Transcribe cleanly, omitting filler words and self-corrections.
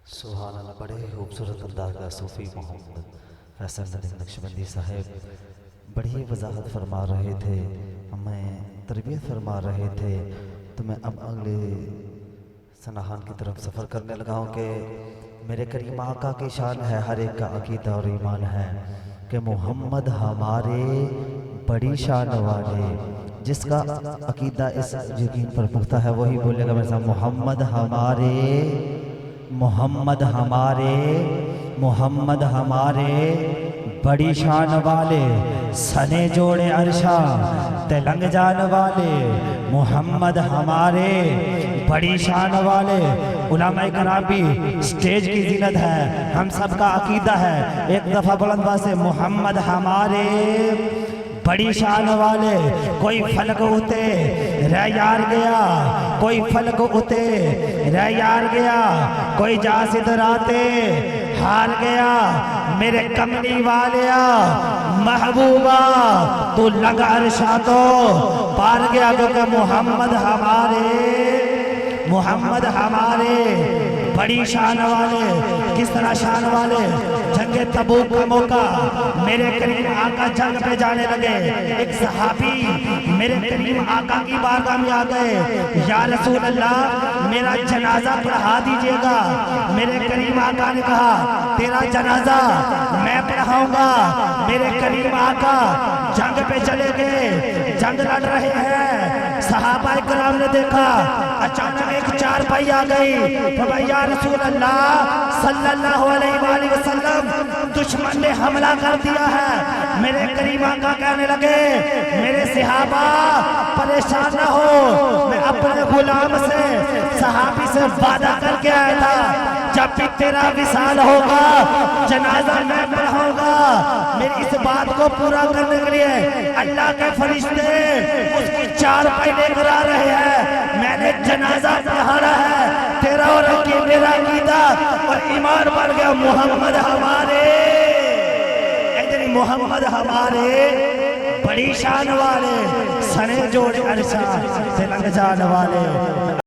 सुभान अल्लाह। बड़े खूबसूरत अंदाज का सूफ़ी मोहम्मद हसन नक्शबंदी साहब बड़ी वजाहत फरमा रहे थे, हमें तरबियत फरमा रहे थे। तो मैं अब अगले सनाहान की तरफ सफ़र करने लगा हूँ कि मेरे करीम आका की शान है, हर एक का अकीदा और ईमान है कि मोहम्मद हमारे बड़ी शान वाले। जिसका अकीदा इस यकीन पर पुख्ता है वही बोलेगा मेरे साथ, मोहम्मद हमारे, मोहम्मद हमारे, मोहम्मद हमारे बड़ी शान वाले, सने जोड़े अरशा तेलंग जान वाले, मोहम्मद हमारे बड़ी शान वाले। उलमाए कराम भी स्टेज की जीनत है, हम सबका अकीदा है। एक दफा बुलंद से मोहम्मद हमारे बड़ी शान वाले। कोई फलक उते रह यार गया, कोई फलक उते रह यार गया, कोई जासिद राते हार गया। मेरे कमली वालिया महबूबा तू लगा अरशा तो पार गया, क्योंकि मोहम्मद हमारे, मोहम्मद हमारे बड़ी शान वाले। किस तरह शान वाले? जंगे तबूक का मौका, मेरे करीम आका जंग पे जाने लगे। एक सहाबी मेरे करीम आका की बारगाह में आ गए, या रसूल अल्लाह मेरा जनाजा पढ़ा दीजिएगा। मेरे करीम आका ने कहा तेरा जनाजा मैं पढ़ाऊंगा। मेरे करीम आका जंग पे चले गए, जंग लड़ रहे हैं। सहाबा इकराम ने देखा, अचानक एक चारपाई आ गई। तो या रसूल अल्लाह सल्लल्लाहु अलैहि वसल्लम दुश्मन ने हमला कर दिया है। मेरे करीम आका कहने लगे मेरे सहाबा परेशान ना हो, मैं अपने गुलाम से सहाबी से वादा करके आया था, जब भी तेरा विसाल होगा जनाजा मैं पढ़ाऊंगा। मेरी इस बात को पूरा करने के लिए अल्लाह के फरिश्ते उसकी चारपाई लेकर आ रहे हैं। मैंने जनाजा पढ़ाना है, तेरा और मेरा अकीदा और ईमान बन गया। मोहम्मद हमारे, मोहम्मद हमारे बड़ी शान वाले, सने जोड़े अरशा तेलंग जान वाले।